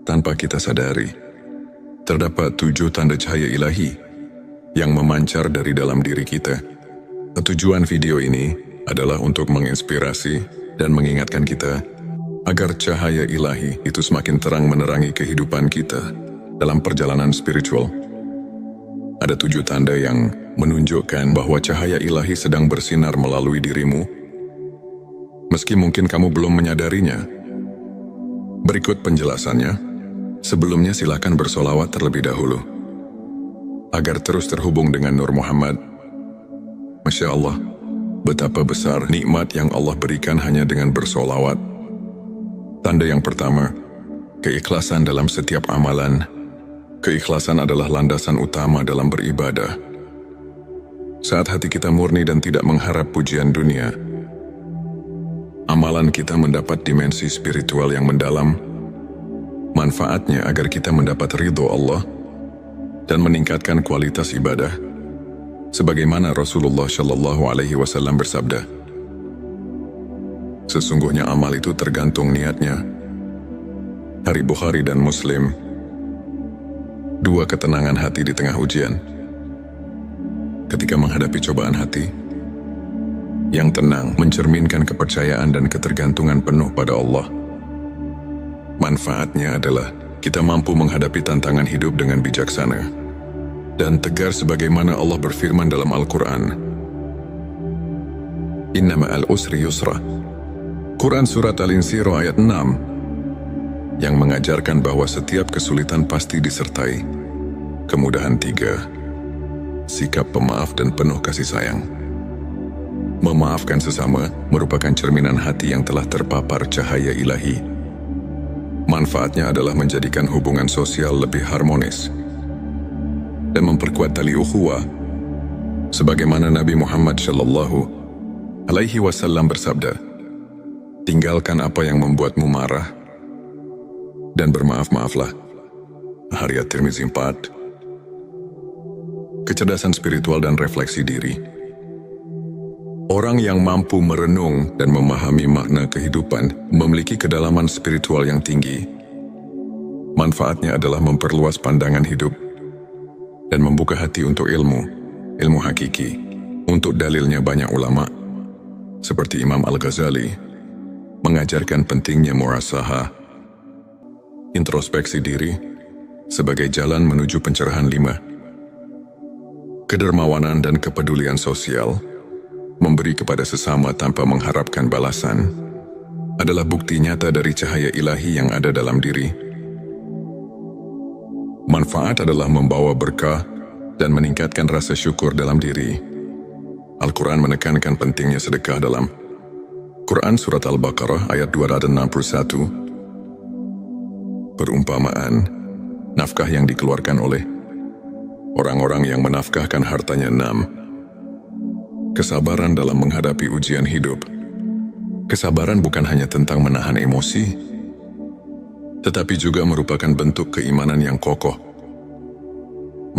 tanpa kita sadari. Terdapat 7 tanda cahaya ilahi yang memancar dari dalam diri kita. Tujuan video ini adalah untuk menginspirasi dan mengingatkan kita agar cahaya ilahi itu semakin terang menerangi kehidupan kita dalam perjalanan spiritual. Ada 7 tanda yang menunjukkan bahwa cahaya ilahi sedang bersinar melalui dirimu, meski mungkin kamu belum menyadarinya. Berikut penjelasannya. Sebelumnya silakan bersolawat terlebih dahulu, agar terus terhubung dengan Nur Muhammad. Masya Allah, betapa besar nikmat yang Allah berikan hanya dengan bersolawat. Tanda yang pertama, keikhlasan dalam setiap amalan. Keikhlasan adalah landasan utama dalam beribadah. Saat hati kita murni dan tidak mengharap pujian dunia, amalan kita mendapat dimensi spiritual yang mendalam. Manfaatnya agar kita mendapat ridho Allah dan meningkatkan kualitas ibadah, sebagaimana Rasulullah Shallallahu Alaihi Wasallam bersabda, sesungguhnya amal itu tergantung niatnya. Hari Bukhari dan Muslim. 2 ketenangan hati di tengah ujian. Ketika menghadapi cobaan hati, yang tenang mencerminkan kepercayaan dan ketergantungan penuh pada Allah. Manfaatnya adalah kita mampu menghadapi tantangan hidup dengan bijaksana dan tegar sebagaimana Allah berfirman dalam Al-Quran. Inna ma'al usri yusra. Quran Surat Al-Insyirah ayat 6 yang mengajarkan bahwa setiap kesulitan pasti disertai kemudahan 3. Sikap pemaaf dan penuh kasih sayang. Memaafkan sesama merupakan cerminan hati yang telah terpapar cahaya ilahi. Manfaatnya adalah menjadikan hubungan sosial lebih harmonis dan memperkuat tali ukhuwah, sebagaimana Nabi Muhammad Shallallahu Alaihi Wasallam bersabda, tinggalkan apa yang membuatmu marah dan bermaaf-maaflah. Hadits At-Tirmizi 4. Kecerdasan spiritual dan refleksi diri. Orang yang mampu merenung dan memahami makna kehidupan memiliki kedalaman spiritual yang tinggi. Manfaatnya adalah memperluas pandangan hidup dan membuka hati untuk ilmu hakiki. Untuk dalilnya banyak ulama, seperti Imam Al-Ghazali, mengajarkan pentingnya muhasabah, introspeksi diri, sebagai jalan menuju pencerahan 5. Kedermawanan dan kepedulian sosial, memberi kepada sesama tanpa mengharapkan balasan, adalah bukti nyata dari cahaya ilahi yang ada dalam diri. Manfaat adalah membawa berkah dan meningkatkan rasa syukur dalam diri. Al-Quran menekankan pentingnya sedekah dalam Quran Surat Al-Baqarah ayat 261. Perumpamaan, nafkah yang dikeluarkan oleh orang-orang yang menafkahkan hartanya 6. Kesabaran dalam menghadapi ujian hidup. Kesabaran bukan hanya tentang menahan emosi, tetapi juga merupakan bentuk keimanan yang kokoh.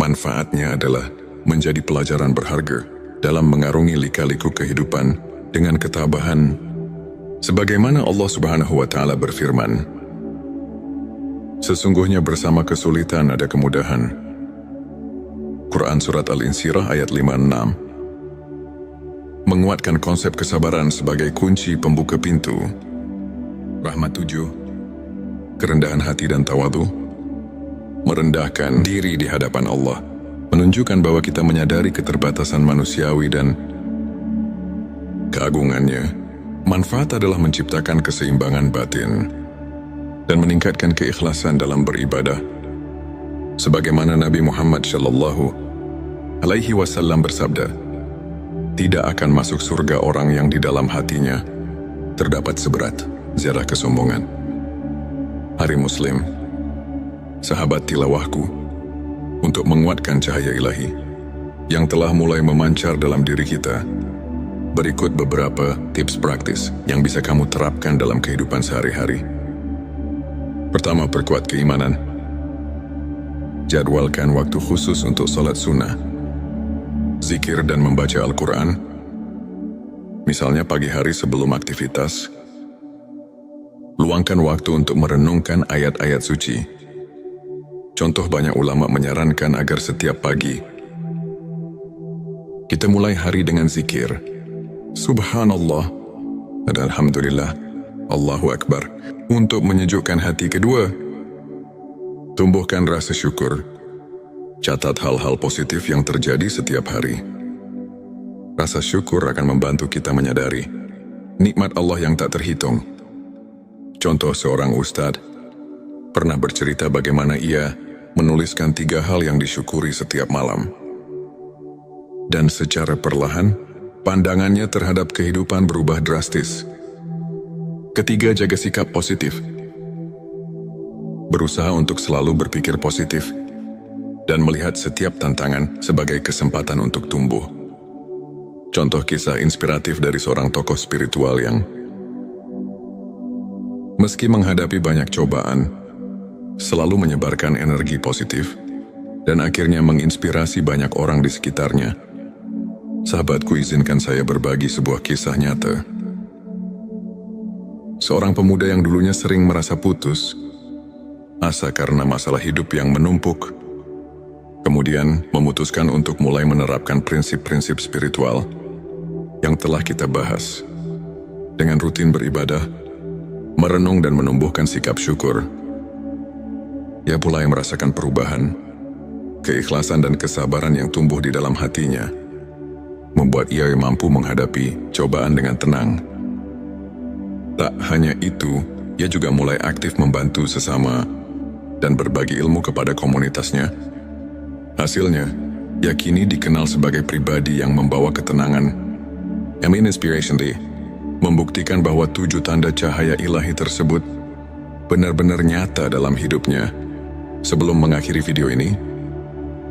Manfaatnya adalah menjadi pelajaran berharga dalam mengarungi lika-liku kehidupan dengan ketabahan, sebagaimana Allah Subhanahu wa Ta'ala berfirman, sesungguhnya bersama kesulitan ada kemudahan. Quran Surat Al-Insyirah ayat 5-6 menguatkan konsep kesabaran sebagai kunci pembuka pintu. Rahmat 7. Kerendahan hati dan tawadhu. Merendahkan diri di hadapan Allah menunjukkan bahwa kita menyadari keterbatasan manusiawi dan keagungannya. Manfaat adalah menciptakan keseimbangan batin dan meningkatkan keikhlasan dalam beribadah, sebagaimana Nabi Muhammad Shallallahu Alaihi Wasallam bersabda, tidak akan masuk surga orang yang di dalam hatinya terdapat seberat zarah kesombongan. Hari Muslim. Sahabat tilawahku, untuk menguatkan cahaya ilahi yang telah mulai memancar dalam diri kita, berikut beberapa tips praktis yang bisa kamu terapkan dalam kehidupan sehari-hari. Pertama, perkuat keimanan. Jadwalkan waktu khusus untuk salat sunnah, zikir dan membaca Al-Quran, misalnya pagi hari sebelum aktivitas. Luangkan waktu untuk merenungkan ayat-ayat suci Contoh, banyak ulama menyarankan agar setiap pagi kita mulai hari dengan zikir Subhanallah dan Alhamdulillah, Allahu Akbar, untuk menyejukkan hati. Kedua, tumbuhkan rasa syukur. Catat hal-hal positif yang terjadi setiap hari. Rasa syukur akan membantu kita menyadari nikmat Allah yang tak terhitung. Contoh, seorang ustadz pernah bercerita bagaimana ia menuliskan 3 hal yang disyukuri setiap malam. Dan secara perlahan, pandangannya terhadap kehidupan berubah drastis. Ketiga, jaga sikap positif. Berusaha untuk selalu berpikir positif dan melihat setiap tantangan sebagai kesempatan untuk tumbuh. Contoh kisah inspiratif dari seorang tokoh spiritual yang meski menghadapi banyak cobaan, selalu menyebarkan energi positif dan akhirnya menginspirasi banyak orang di sekitarnya. Sahabatku, izinkan saya berbagi sebuah kisah nyata. Seorang pemuda yang dulunya sering merasa putus asa karena masalah hidup yang menumpuk, kemudian memutuskan untuk mulai menerapkan prinsip-prinsip spiritual yang telah kita bahas. Dengan rutin beribadah, merenung dan menumbuhkan sikap syukur, ia mulai merasakan perubahan. Keikhlasan dan kesabaran yang tumbuh di dalam hatinya membuat ia mampu menghadapi cobaan dengan tenang. Tak hanya itu, ia juga mulai aktif membantu sesama dan berbagi ilmu kepada komunitasnya. Hasilnya, ia kini dikenal sebagai pribadi yang membawa ketenangan. Inspiration Day membuktikan bahwa 7 tanda cahaya ilahi tersebut benar-benar nyata dalam hidupnya. Sebelum mengakhiri video ini,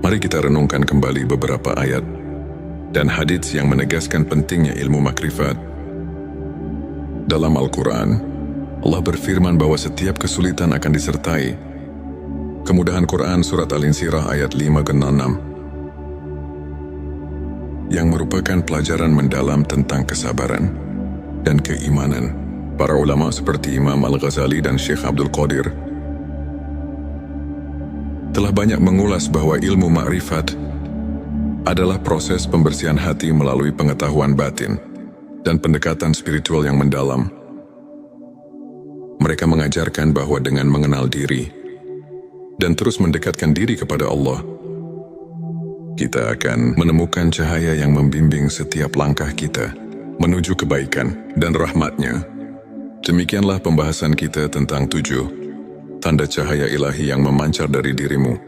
mari kita renungkan kembali beberapa ayat dan hadits yang menegaskan pentingnya ilmu makrifat. Dalam Al-Quran, Allah berfirman bahwa setiap kesulitan akan disertai kemudahan. Quran Surat Al-Insyirah ayat 5-6, yang merupakan pelajaran mendalam tentang kesabaran dan keimanan. Para ulama seperti Imam Al-Ghazali dan Syekh Abdul Qadir telah banyak mengulas bahwa ilmu makrifat adalah proses pembersihan hati melalui pengetahuan batin dan pendekatan spiritual yang mendalam. Mereka mengajarkan bahwa dengan mengenal diri dan terus mendekatkan diri kepada Allah, kita akan menemukan cahaya yang membimbing setiap langkah kita menuju kebaikan dan rahmat-Nya. Demikianlah pembahasan kita tentang 7 tanda cahaya ilahi yang memancar dari dirimu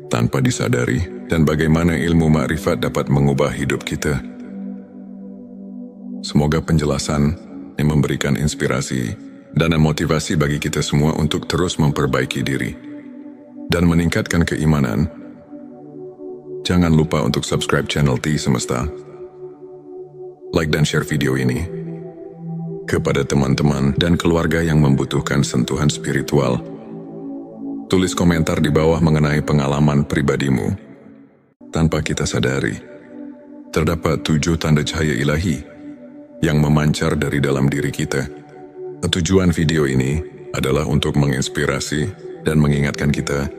tanpa disadari, dan bagaimana ilmu makrifat dapat mengubah hidup kita. Semoga penjelasan yang memberikan inspirasi dan motivasi bagi kita semua untuk terus memperbaiki diri dan meningkatkan keimanan. Jangan lupa untuk subscribe channel T Semesta, like dan share video ini kepada teman-teman dan keluarga yang membutuhkan sentuhan spiritual. Tulis komentar di bawah mengenai pengalaman pribadimu. Tanpa kita sadari, terdapat 7 tanda cahaya ilahi yang memancar dari dalam diri kita. Tujuan video ini adalah untuk menginspirasi dan mengingatkan kita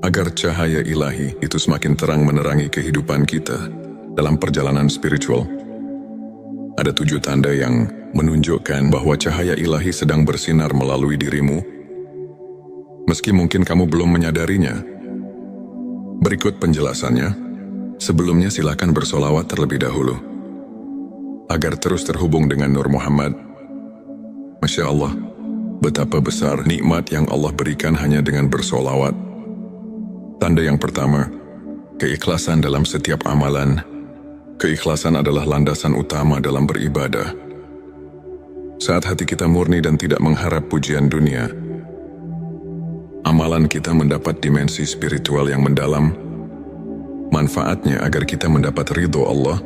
agar cahaya ilahi itu semakin terang menerangi kehidupan kita dalam perjalanan spiritual. Ada 7 tanda yang menunjukkan bahwa cahaya ilahi sedang bersinar melalui dirimu, meski mungkin kamu belum menyadarinya. Berikut penjelasannya. Sebelumnya silakan bersolawat terlebih dahulu agar terus terhubung dengan Nur Muhammad. Masya Allah, betapa besar nikmat yang Allah berikan hanya dengan bersolawat. Tanda yang pertama, keikhlasan dalam setiap amalan. Keikhlasan adalah landasan utama dalam beribadah. Saat hati kita murni dan tidak mengharap pujian dunia, amalan kita mendapat dimensi spiritual yang mendalam. Manfaatnya agar kita mendapat ridho Allah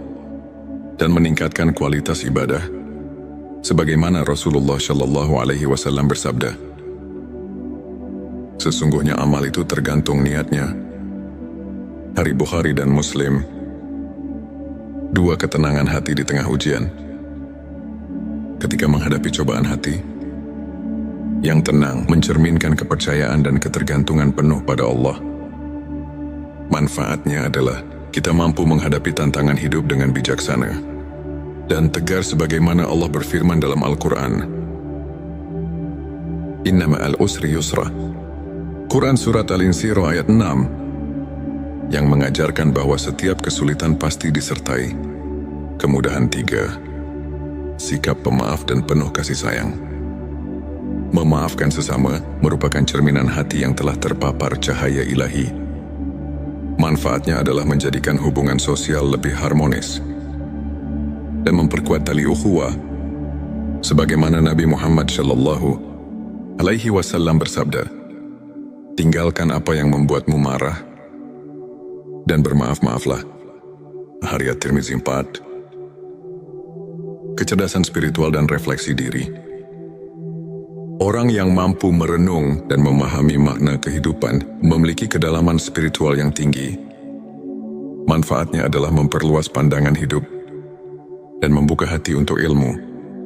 dan meningkatkan kualitas ibadah, sebagaimana Rasulullah Shallallahu Alaihi Wasallam bersabda, sesungguhnya amal itu tergantung niatnya. Hari Bukhari dan Muslim. 2, ketenangan hati di tengah ujian. Ketika menghadapi cobaan hati yang tenang mencerminkan kepercayaan dan ketergantungan penuh pada Allah. Manfaatnya adalah kita mampu menghadapi tantangan hidup dengan bijaksana dan tegar sebagaimana Allah berfirman dalam Al-Quran. Inna ma'al usri yusra. Quran Surat Al-Insyirah ayat 6 yang mengajarkan bahwa setiap kesulitan pasti disertai kemudahan. 3. Sikap pemaaf dan penuh kasih sayang. Memaafkan sesama merupakan cerminan hati yang telah terpapar cahaya ilahi. Manfaatnya adalah menjadikan hubungan sosial lebih harmonis dan memperkuat tali ukhuwah. Sebagaimana Nabi Muhammad SAW bersabda, "Tinggalkan apa yang membuatmu marah dan bermaaf-maaflah." Hadits Tirmizi 4. Kecerdasan spiritual dan refleksi diri. Orang yang mampu merenung dan memahami makna kehidupan memiliki kedalaman spiritual yang tinggi. Manfaatnya adalah memperluas pandangan hidup dan membuka hati untuk ilmu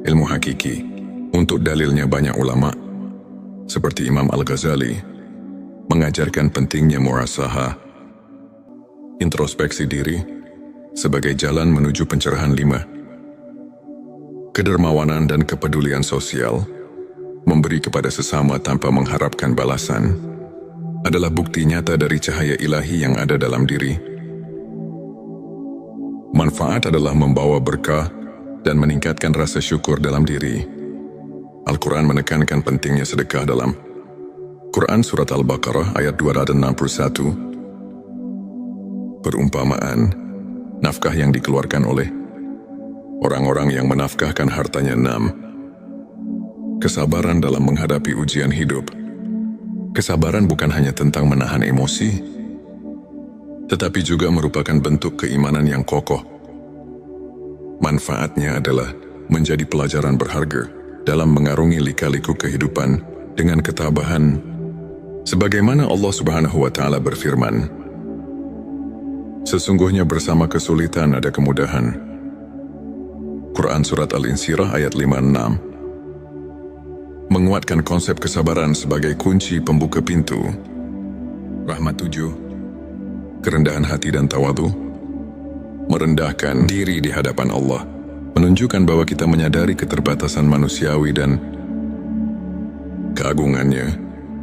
hakiki. Untuk dalilnya banyak ulama, seperti Imam Al-Ghazali, mengajarkan pentingnya muhasabah, introspeksi diri, sebagai jalan menuju pencerahan. 5. Kedermawanan dan kepedulian sosial. Memberi kepada sesama tanpa mengharapkan balasan adalah bukti nyata dari cahaya ilahi yang ada dalam diri. Manfaat adalah membawa berkah dan meningkatkan rasa syukur dalam diri. Al-Quran menekankan pentingnya sedekah dalam Quran Surat Al-Baqarah ayat 261. Perumpamaan, nafkah yang dikeluarkan oleh orang-orang yang menafkahkan hartanya. 6. Kesabaran dalam menghadapi ujian hidup. Kesabaran bukan hanya tentang menahan emosi, tetapi juga merupakan bentuk keimanan yang kokoh. Manfaatnya adalah menjadi pelajaran berharga dalam mengarungi lika-liku kehidupan dengan ketabahan. Sebagaimana Allah Subhanahu wa Ta'ala berfirman, "Sesungguhnya bersama kesulitan ada kemudahan." Quran Surat Al-Insyirah ayat 5-6. Menguatkan konsep kesabaran sebagai kunci pembuka pintu rahmat. 7. Kerendahan hati dan tawadhu. Merendahkan diri di hadapan Allah menunjukkan bahwa kita menyadari keterbatasan manusiawi dan keagungannya.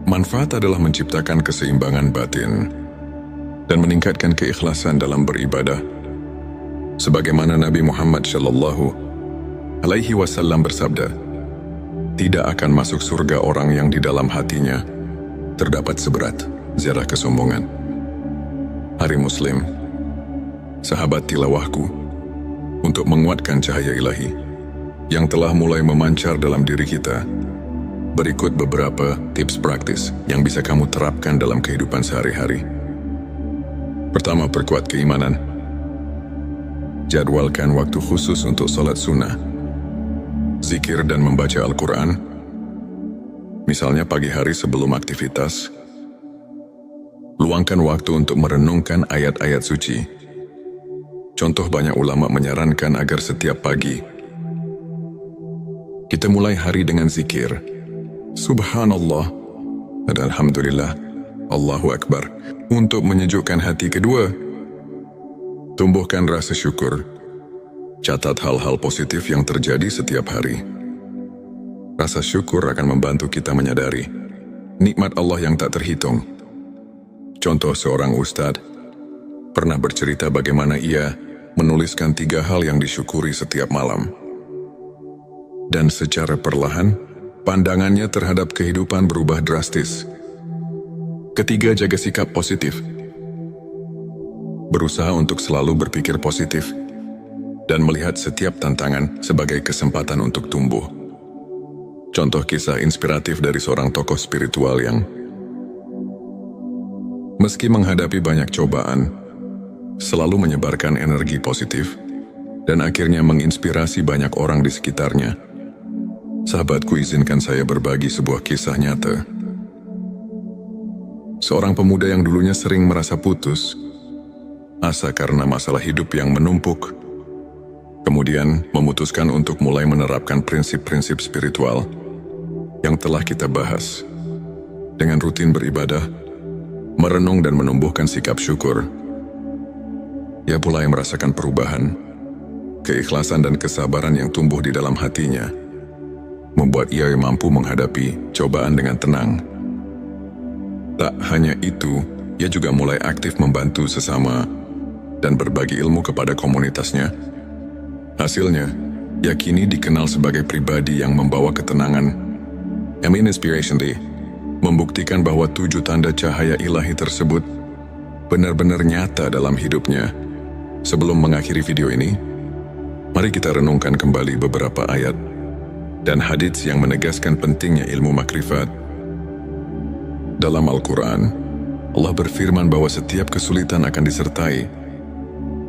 Manfaat adalah menciptakan keseimbangan batin dan meningkatkan keikhlasan dalam beribadah. Sebagaimana Nabi Muhammad SAW bersabda, "Tidak akan masuk surga orang yang di dalam hatinya terdapat seberat zarah kesombongan." Hari Muslim, sahabat tilawahku, untuk menguatkan cahaya ilahi yang telah mulai memancar dalam diri kita, berikut beberapa tips praktis yang bisa kamu terapkan dalam kehidupan sehari-hari. Pertama, perkuat keimanan. Jadwalkan waktu khusus untuk salat sunnah, zikir dan membaca Al-Quran, misalnya pagi hari sebelum aktivitas. Luangkan waktu untuk merenungkan ayat-ayat suci. Contoh, banyak ulama menyarankan agar setiap pagi kita mulai hari dengan zikir Subhanallah dan Alhamdulillah, Allahu Akbar, untuk menyejukkan hati. Kedua, tumbuhkan rasa syukur. Catat hal-hal positif yang terjadi setiap hari. Rasa syukur akan membantu kita menyadari nikmat Allah yang tak terhitung. Contoh, seorang ustadz pernah bercerita bagaimana ia menuliskan 3 hal yang disyukuri setiap malam. Dan secara perlahan, pandangannya terhadap kehidupan berubah drastis. Ketiga, jaga sikap positif. Berusaha untuk selalu berpikir positif dan melihat setiap tantangan sebagai kesempatan untuk tumbuh. Contoh kisah inspiratif dari seorang tokoh spiritual yang meski menghadapi banyak cobaan, selalu menyebarkan energi positif dan akhirnya menginspirasi banyak orang di sekitarnya. Sahabatku, izinkan saya berbagi sebuah kisah nyata. Seorang pemuda yang dulunya sering merasa putus asa karena masalah hidup yang menumpuk, kemudian memutuskan untuk mulai menerapkan prinsip-prinsip spiritual yang telah kita bahas. Dengan rutin beribadah, merenung dan menumbuhkan sikap syukur, ia mulai merasakan perubahan. Keikhlasan dan kesabaran yang tumbuh di dalam hatinya membuat ia mampu menghadapi cobaan dengan tenang. Tak hanya itu, ia juga mulai aktif membantu sesama dan berbagi ilmu kepada komunitasnya. Hasilnya, ia kini dikenal sebagai pribadi yang membawa ketenangan. Amin Inspiration Day membuktikan bahwa 7 tanda cahaya ilahi tersebut benar-benar nyata dalam hidupnya. Sebelum mengakhiri video ini, mari kita renungkan kembali beberapa ayat dan hadits yang menegaskan pentingnya ilmu makrifat. Dalam Al-Quran, Allah berfirman bahwa setiap kesulitan akan disertai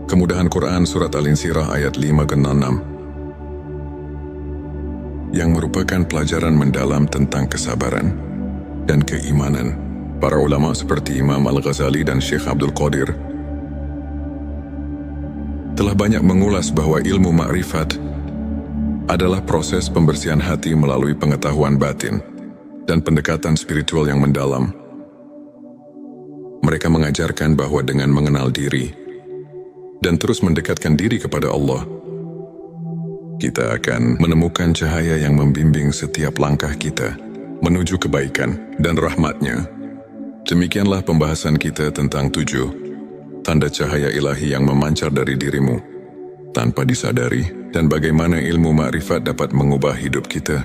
kemudahan. Quran Surat Al-Insyirah ayat 5-6 yang merupakan pelajaran mendalam tentang kesabaran dan keimanan. Para ulama seperti Imam Al-Ghazali dan Syekh Abdul Qadir telah banyak mengulas bahwa ilmu makrifat adalah proses pembersihan hati melalui pengetahuan batin dan pendekatan spiritual yang mendalam. Mereka mengajarkan bahwa dengan mengenal diri dan terus mendekatkan diri kepada Allah, kita akan menemukan cahaya yang membimbing setiap langkah kita menuju kebaikan dan rahmat-Nya. Demikianlah pembahasan kita tentang 7 tanda cahaya ilahi yang memancar dari dirimu tanpa disadari, dan bagaimana ilmu makrifat dapat mengubah hidup kita.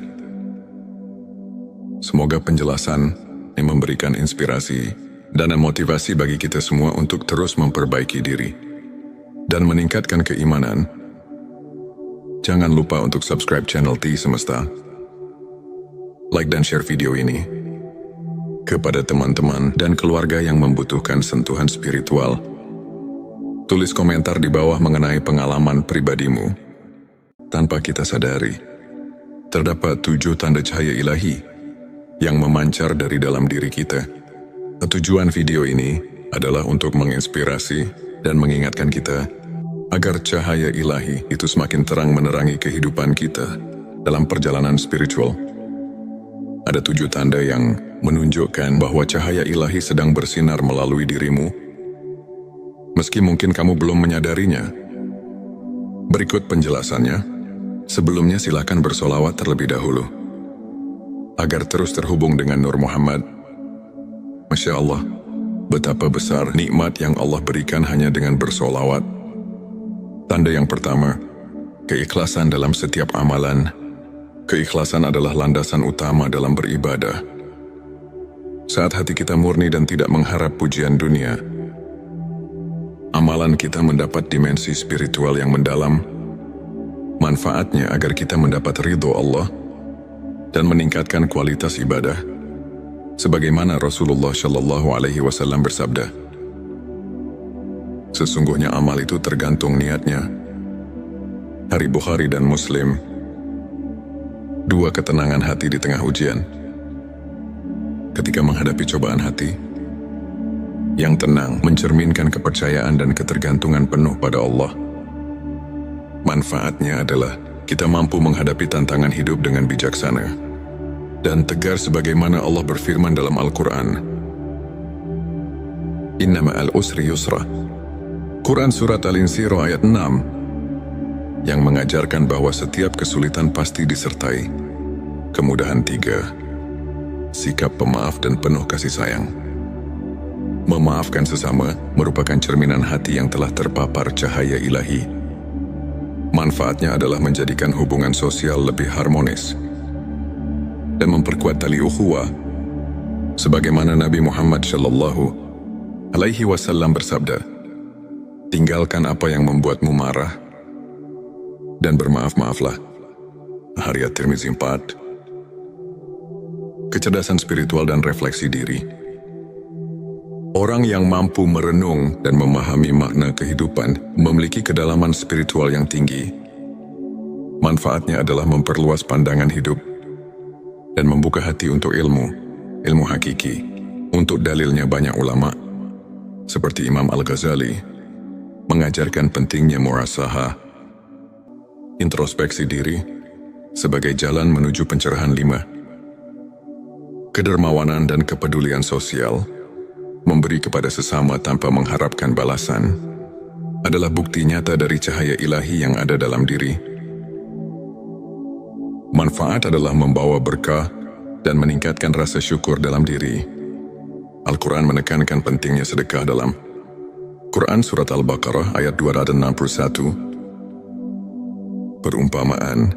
Semoga penjelasan yang memberikan inspirasi dan motivasi bagi kita semua untuk terus memperbaiki diri dan meningkatkan keimanan. Jangan lupa untuk subscribe channel T Semesta, like dan share video ini kepada teman-teman dan keluarga yang membutuhkan sentuhan spiritual. Tulis komentar di bawah mengenai pengalaman pribadimu. Tanpa kita sadari, terdapat 7 tanda cahaya ilahi yang memancar dari dalam diri kita. Tujuan video ini adalah untuk menginspirasi dan mengingatkan kita agar cahaya ilahi itu semakin terang menerangi kehidupan kita dalam perjalanan spiritual. Ada 7 tanda yang menunjukkan bahwa cahaya ilahi sedang bersinar melalui dirimu, meski mungkin kamu belum menyadarinya. Berikut penjelasannya. Sebelumnya silakan bersolawat terlebih dahulu agar terus terhubung dengan Nur Muhammad. Masya Allah, betapa besar nikmat yang Allah berikan hanya dengan bersolawat. Tanda yang pertama, keikhlasan dalam setiap amalan. Keikhlasan adalah landasan utama dalam beribadah. Saat hati kita murni dan tidak mengharap pujian dunia, amalan kita mendapat dimensi spiritual yang mendalam. Manfaatnya agar kita mendapat ridho Allah dan meningkatkan kualitas ibadah. Sebagaimana Rasulullah Shallallahu Alaihi Wasallam bersabda, sesungguhnya amal itu tergantung niatnya. Hari Bukhari dan Muslim. 2 ketenangan hati di tengah ujian. Ketika menghadapi cobaan hati, yang tenang mencerminkan kepercayaan dan ketergantungan penuh pada Allah. Manfaatnya adalah kita mampu menghadapi tantangan hidup dengan bijaksana dan tegar sebagaimana Allah berfirman dalam Al-Quran. Inna ma'al usri yusra. Quran Surat Al-Insyirah ayat 6 yang mengajarkan bahwa setiap kesulitan pasti disertai kemudahan. 3. Sikap pemaaf dan penuh kasih sayang. Memaafkan sesama merupakan cerminan hati yang telah terpapar cahaya ilahi. Manfaatnya adalah menjadikan hubungan sosial lebih harmonis dan memperkuat tali ukhuwah. Sebagaimana Nabi Muhammad Shallallahu Alaihi Wasallam bersabda, tinggalkan apa yang membuatmu marah dan bermaaf-maaflah. Hadits At-Tirmizi 4. Kecerdasan spiritual dan refleksi diri. Orang yang mampu merenung dan memahami makna kehidupan memiliki kedalaman spiritual yang tinggi. Manfaatnya adalah memperluas pandangan hidup dan membuka hati untuk ilmu hakiki. Untuk dalilnya banyak ulama, seperti Imam Al-Ghazali, mengajarkan pentingnya muhasabah, introspeksi diri, sebagai jalan menuju pencerahan. 5. Kedermawanan dan kepedulian sosial. memberi kepada sesama tanpa mengharapkan balasan, adalah bukti nyata dari cahaya ilahi yang ada dalam diri. Manfaat adalah membawa berkah dan meningkatkan rasa syukur dalam diri. Al-Quran menekankan pentingnya sedekah dalam Quran Surat Al-Baqarah ayat 261. Perumpamaan,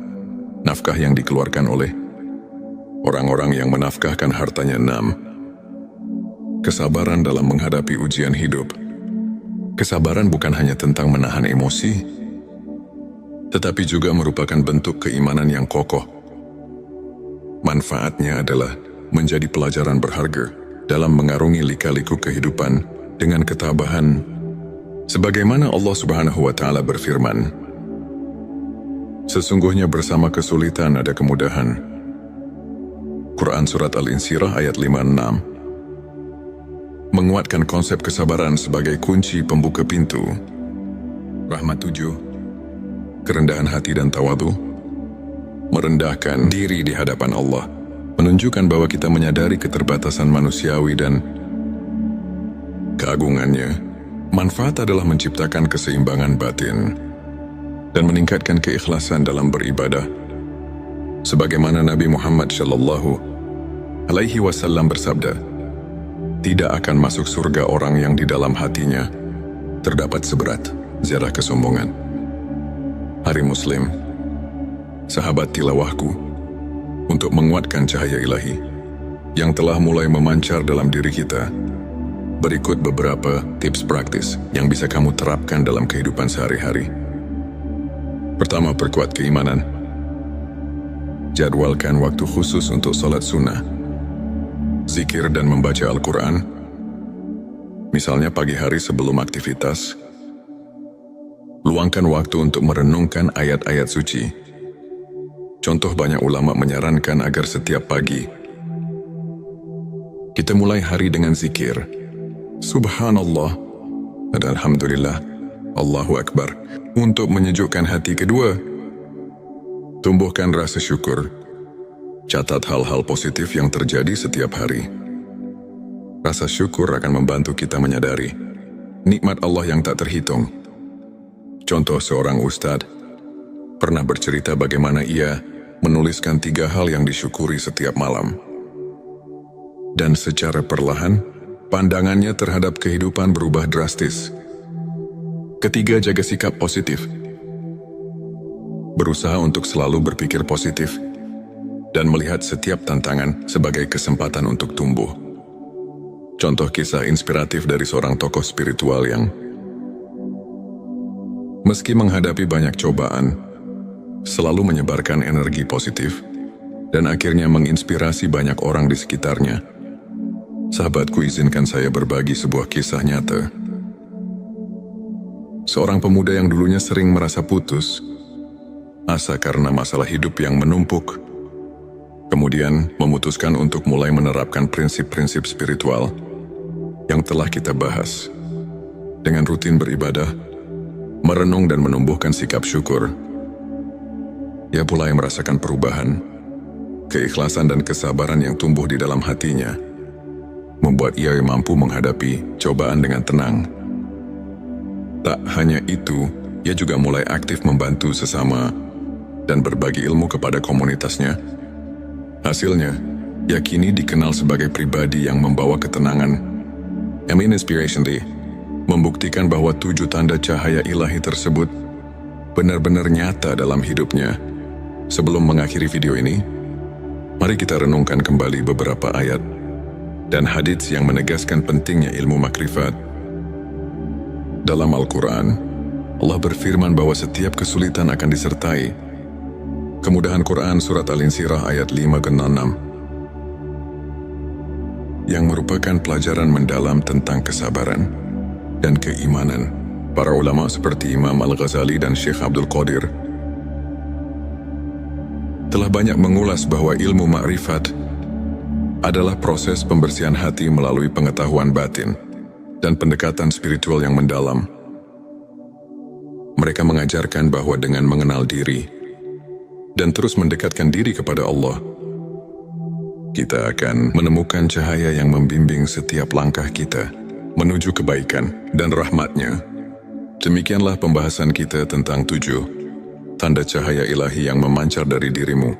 nafkah yang dikeluarkan oleh orang-orang yang menafkahkan hartanya 6. Kesabaran dalam menghadapi ujian hidup. Kesabaran bukan hanya tentang menahan emosi, tetapi juga merupakan bentuk keimanan yang kokoh. Manfaatnya adalah menjadi pelajaran berharga dalam mengarungi lika-liku kehidupan dengan ketabahan. Sebagaimana Allah Subhanahu wa Ta'ala berfirman, sesungguhnya bersama kesulitan ada kemudahan. Quran Surat Al-Insyirah ayat 56. Menguatkan konsep kesabaran sebagai kunci pembuka pintu. Rahmat 7. Kerendahan hati dan tawadu. Merendahkan diri di hadapan Allah, menunjukkan bahwa kita menyadari keterbatasan manusiawi dan keagungannya. Manfaat adalah menciptakan keseimbangan batin dan meningkatkan keikhlasan dalam beribadah. Sebagaimana Nabi Muhammad SAW bersabda, tidak akan masuk surga orang yang di dalam hatinya terdapat seberat zarah kesombongan. Hari Muslim, sahabat tilawahku, untuk menguatkan cahaya ilahi yang telah mulai memancar dalam diri kita, berikut beberapa tips praktis yang bisa kamu terapkan dalam kehidupan sehari-hari. Pertama, perkuat keimanan. Jadwalkan waktu khusus untuk salat sunnah, zikir dan membaca Al-Quran, misalnya pagi hari sebelum aktivitas. Luangkan waktu untuk merenungkan ayat-ayat suci. Contoh, banyak ulama menyarankan agar setiap pagi kita mulai hari dengan zikir Subhanallah dan Alhamdulillah, Allahu Akbar, untuk menyejukkan hati. Kedua, tumbuhkan rasa syukur. Catat hal-hal positif yang terjadi setiap hari. Rasa syukur akan membantu kita menyadari nikmat Allah yang tak terhitung. Contoh, seorang ustadz pernah bercerita bagaimana ia menuliskan 3 hal yang disyukuri setiap malam. Dan secara perlahan, pandangannya terhadap kehidupan berubah drastis. Ketiga, jaga sikap positif. Berusaha untuk selalu berpikir positif dan melihat setiap tantangan sebagai kesempatan untuk tumbuh. Contoh kisah inspiratif dari seorang tokoh spiritual yang meski menghadapi banyak cobaan, selalu menyebarkan energi positif dan akhirnya menginspirasi banyak orang di sekitarnya. Sahabatku, izinkan saya berbagi sebuah kisah nyata. Seorang pemuda yang dulunya sering merasa putus asa karena masalah hidup yang menumpuk, kemudian memutuskan untuk mulai menerapkan prinsip-prinsip spiritual yang telah kita bahas. Dengan rutin beribadah, merenung dan menumbuhkan sikap syukur, ia mulai merasakan perubahan. Keikhlasan dan kesabaran yang tumbuh di dalam hatinya membuat ia mampu menghadapi cobaan dengan tenang. Tak hanya itu, ia juga mulai aktif membantu sesama dan berbagi ilmu kepada komunitasnya. Hasilnya, ia kini dikenal sebagai pribadi yang membawa ketenangan. Inspiration Day membuktikan bahwa 7 tanda cahaya ilahi tersebut benar-benar nyata dalam hidupnya. Sebelum mengakhiri video ini, mari kita renungkan kembali beberapa ayat dan hadits yang menegaskan pentingnya ilmu makrifat. Dalam Al-Quran, Allah berfirman bahwa setiap kesulitan akan disertai kemudahan. Quran Surat Al-Insyirah ayat 5-6, yang merupakan pelajaran mendalam tentang kesabaran dan keimanan. Para ulama seperti Imam Al-Ghazali dan Syekh Abdul Qadir telah banyak mengulas bahwa ilmu makrifat adalah proses pembersihan hati melalui pengetahuan batin dan pendekatan spiritual yang mendalam. Mereka mengajarkan bahwa dengan mengenal diri dan terus mendekatkan diri kepada Allah, kita akan menemukan cahaya yang membimbing setiap langkah kita. menuju kebaikan dan rahmat-Nya. Demikianlah pembahasan kita tentang 7 tanda cahaya ilahi yang memancar dari dirimu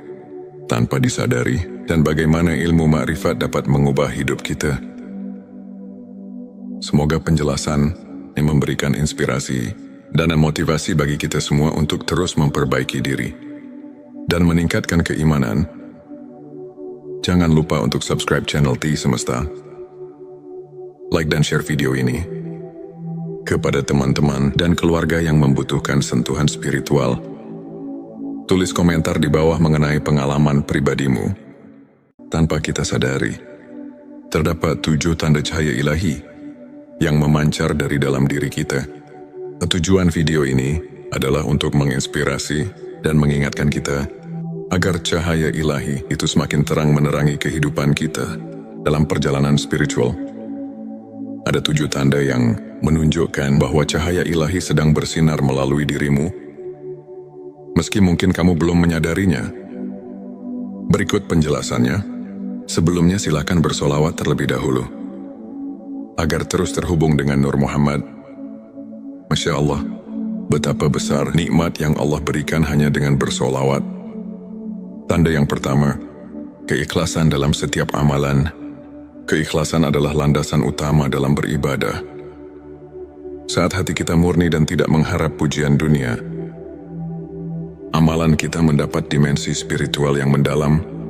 tanpa disadari, dan bagaimana ilmu makrifat dapat mengubah hidup kita. Semoga penjelasan ini memberikan inspirasi dan motivasi bagi kita semua untuk terus memperbaiki diri dan meningkatkan keimanan. Jangan lupa untuk subscribe channel T Semesta, like dan share video ini kepada teman-teman dan keluarga yang membutuhkan sentuhan spiritual. Tulis komentar di bawah mengenai pengalaman pribadimu. Tanpa kita sadari, terdapat 7 tanda cahaya ilahi yang memancar dari dalam diri kita. Tujuan video ini adalah untuk menginspirasi dan mengingatkan kita agar cahaya ilahi itu semakin terang menerangi kehidupan kita dalam perjalanan spiritual. Ada 7 tanda yang menunjukkan bahwa cahaya ilahi sedang bersinar melalui dirimu, meski mungkin kamu belum menyadarinya. Berikut penjelasannya. Sebelumnya silakan bersolawat terlebih dahulu, agar terus terhubung dengan Nur Muhammad. Masya Allah, betapa besar nikmat yang Allah berikan hanya dengan bersolawat. Tanda yang pertama, keikhlasan dalam setiap amalan. Keikhlasan adalah landasan utama dalam beribadah. Saat hati kita murni dan tidak mengharap pujian dunia, amalan kita mendapat dimensi spiritual yang mendalam.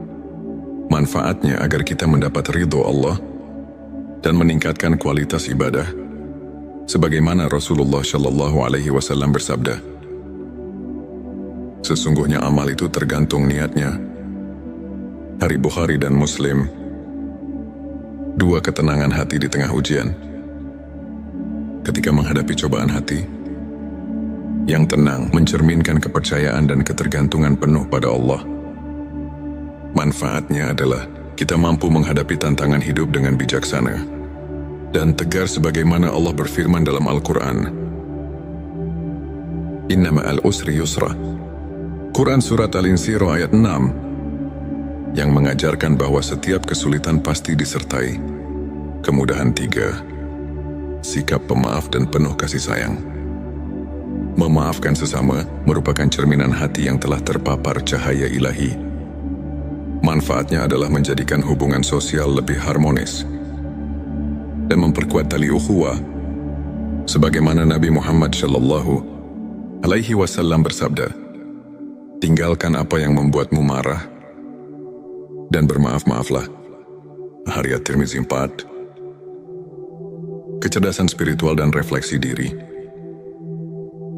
Manfaatnya agar kita mendapat ridho Allah dan meningkatkan kualitas ibadah. Sebagaimana Rasulullah Shallallahu Alaihi Wasallam bersabda, sesungguhnya amal itu tergantung niatnya. Hari Bukhari dan Muslim. 2 ketenangan hati di tengah ujian. Ketika menghadapi cobaan hati, yang tenang mencerminkan kepercayaan dan ketergantungan penuh pada Allah. Manfaatnya adalah kita mampu menghadapi tantangan hidup dengan bijaksana dan tegar sebagaimana Allah berfirman dalam Al-Quran. Inna ma'al usri yusra. Quran Surat Al-Insyirah ayat 6 yang mengajarkan bahwa setiap kesulitan pasti disertai kemudahan. 3. Sikap pemaaf dan penuh kasih sayang. Memaafkan sesama merupakan cerminan hati yang telah terpapar cahaya ilahi. Manfaatnya adalah menjadikan hubungan sosial lebih harmonis dan memperkuat tali ukhuwah. Sebagaimana Nabi Muhammad Shallallahu Alaihi Wasallam bersabda, tinggalkan apa yang membuatmu marah dan bermaaf-maaflah. Hadits At-Tirmizi 4. Kecerdasan spiritual dan refleksi diri.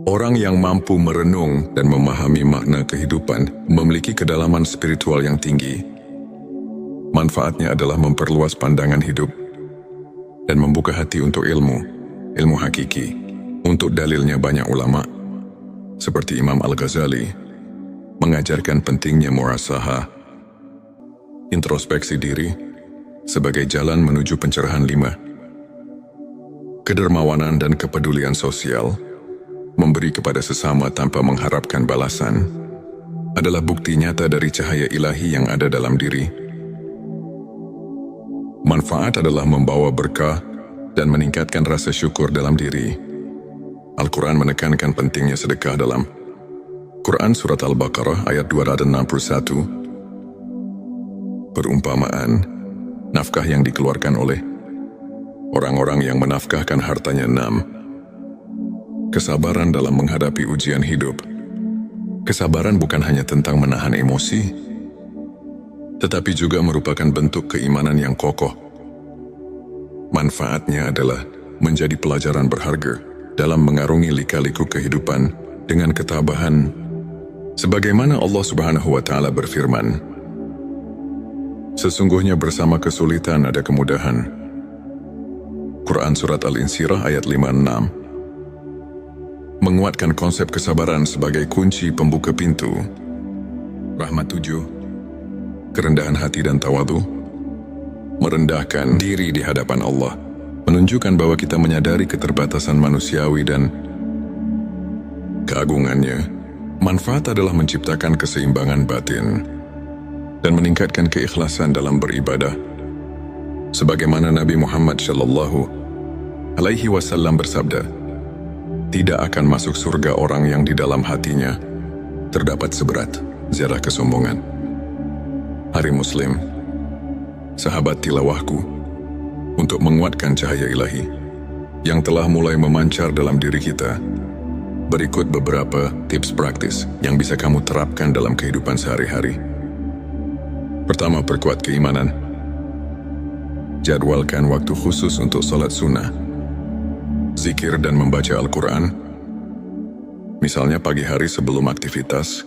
Orang yang mampu merenung dan memahami makna kehidupan memiliki kedalaman spiritual yang tinggi. Manfaatnya adalah memperluas pandangan hidup dan membuka hati untuk ilmu hakiki. Untuk dalilnya banyak ulama, seperti Imam Al-Ghazali, mengajarkan pentingnya muhasabah, introspeksi diri, sebagai jalan menuju pencerahan. 5. Kedermawanan dan kepedulian sosial. Memberi kepada sesama tanpa mengharapkan balasan adalah bukti nyata dari cahaya ilahi yang ada dalam diri. Manfaat adalah membawa berkah dan meningkatkan rasa syukur dalam diri. Al-Quran menekankan pentingnya sedekah dalam Quran Surat Al-Baqarah ayat 261. Perumpamaan, nafkah yang dikeluarkan oleh orang-orang yang menafkahkan hartanya. 6. Kesabaran dalam menghadapi ujian hidup. Kesabaran bukan hanya tentang menahan emosi, tetapi juga merupakan bentuk keimanan yang kokoh. Manfaatnya adalah menjadi pelajaran berharga dalam mengarungi lika-liku kehidupan dengan ketabahan. Sebagaimana Allah Subhanahu wa Ta'ala berfirman, sesungguhnya bersama kesulitan ada kemudahan. Quran Surat Al-Insyirah ayat 5-6. Menguatkan konsep kesabaran sebagai kunci pembuka pintu rahmat. 7. Kerendahan hati dan tawadu. Merendahkan diri di hadapan Allah menunjukkan bahwa kita menyadari keterbatasan manusiawi dan keagungannya. Manfaat adalah menciptakan keseimbangan batin dan meningkatkan keikhlasan dalam beribadah. Sebagaimana Nabi Muhammad Shallallahu alaihi wasallam bersabda, tidak akan masuk surga orang yang di dalam hatinya terdapat seberat zarah kesombongan. Hari Muslim, sahabat tilawahku, untuk menguatkan cahaya ilahi yang telah mulai memancar dalam diri kita, berikut beberapa tips praktis yang bisa kamu terapkan dalam kehidupan sehari-hari. Pertama, perkuat keimanan. Jadwalkan waktu khusus untuk salat sunnah, zikir dan membaca Al-Quran. Misalnya pagi hari sebelum aktivitas,